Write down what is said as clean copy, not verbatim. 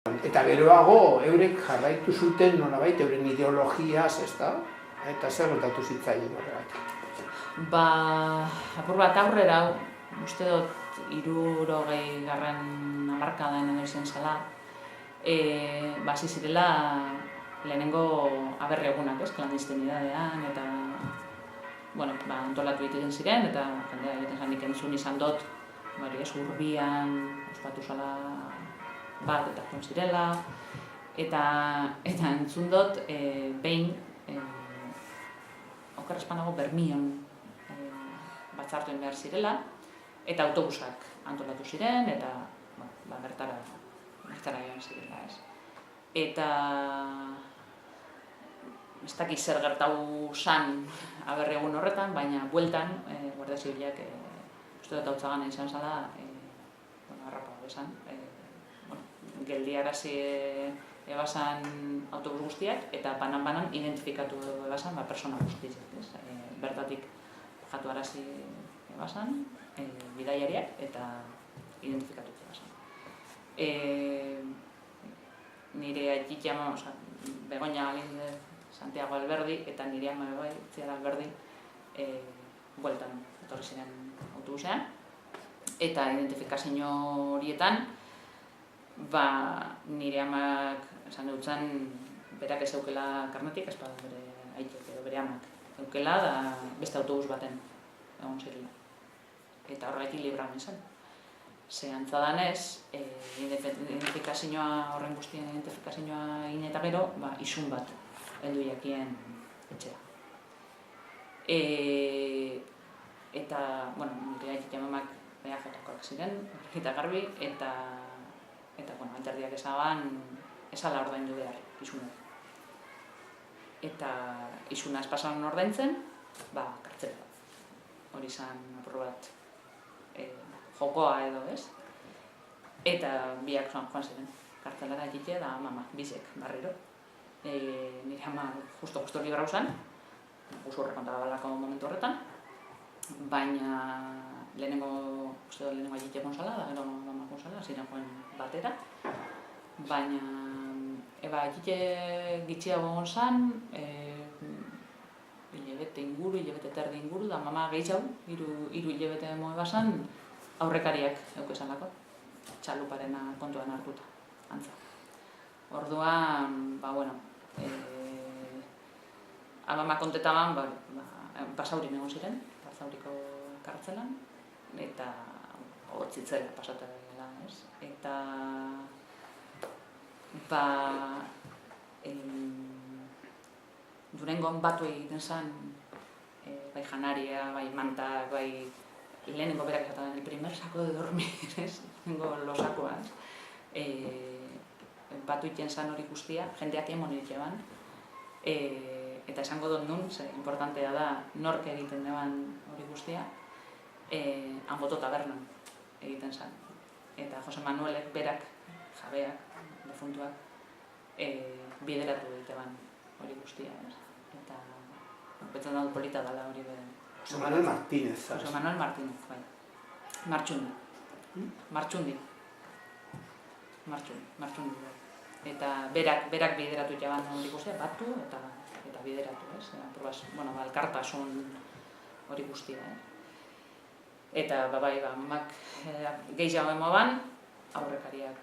Eta geroago, eurek jarraitu zuten nolabait euren ideologiaz, ezta? Eta zer gertatu zitzaien horregatik? Apur bat aurrera, uste dut 60garren hamarkadan edo izan zela, hasi zirela lehenengo aberri-egunak, klandestinidadean, eta antolatu egiten ziren, eta jendea egiten zen nik entzun izan dut, Urbian ospatu zela bat eta joan zirela, eta entzun dut behin okerrezpanago Bermion batzartuen behar zirela, eta autobusak antolatu ziren, eta bertara joan zirela. Eta ez dakit zer gertatu zan aberri-egun horretan, baina bueltan Guardia Zibilak uste dut hautzagan izan zela harrapa bezan. Geldiarazi ebazan autobus guztiak, eta banan identifikatu ebazan persona guztiak. Bertatik jatu arazi ebazan, bidaiariak, eta identifikatu ebazan. Nire aitzitia, Begoña Santiago Alberdi, eta nire ama Itziar Alberdi, bueltan etorri ziren autobusean, eta identifikazio horietan, nire amak esan dutzen berak ez eukela karnetik, ez bere aitek edo bere amak eukela, da beste autobus baten egon zirela. Eta horregatik libran izan. Ze antza danez, horren guztien identifikazioa egin eta gero, isun bat heldu jakien etxera. Eta, nire aitek amamak BAJ-koak ziren, eta garbi, eta alderdiak esaban esala ordaindu behar isunak. Eta isuna espasan ordaintzen, kartzela bat. Hori izan apur bat jokoa edo, ez? Eta biak joan ziren. Kartzelara egitea da mama, bizek, barriro. Nire ama justo libra usan, usurre kontabalako momentu horretan, baina lehenengo egitea konzala, da gero mama konzala, ziren joan batera. Baina, egite gitxiago egon zan, hilabete terdi inguru, da mama gehiago, 3 hilabete moe zan, aurrekariak eukezalako, txaluparena kontuan hartuta, antza. Orduan, amama kontetaban, Basaurin egon ziren, Basauriko kartzelan, eta hotzitzela pasatu dela, ez? Eta Durangon batu egiten zen, bai janaria, bai mantak, bai lehenengo berak esaten el primer saco de dormir, ez? Lehenengo losakoa, ez? Batu egiten zen hori guztia, jendeak emon egitean, eta esango dut nun, importantea da nork egiten deban hori guztia, Anboto tabernan egiten zen. Eta Jose Manuelek berak, jabeak, defuntuak, bideratu egitean hori guztia. Eta betzen dut polita dela hori bere. Jose Manuel Martínez. Jose Manuel Martínez, bai. Martxundi. Eta berak bideratu jaban hori guztia, batu eta bideratu, ez? Elkartasun hori guztia, Eta, mamak gehiago emoban, aurrekariak,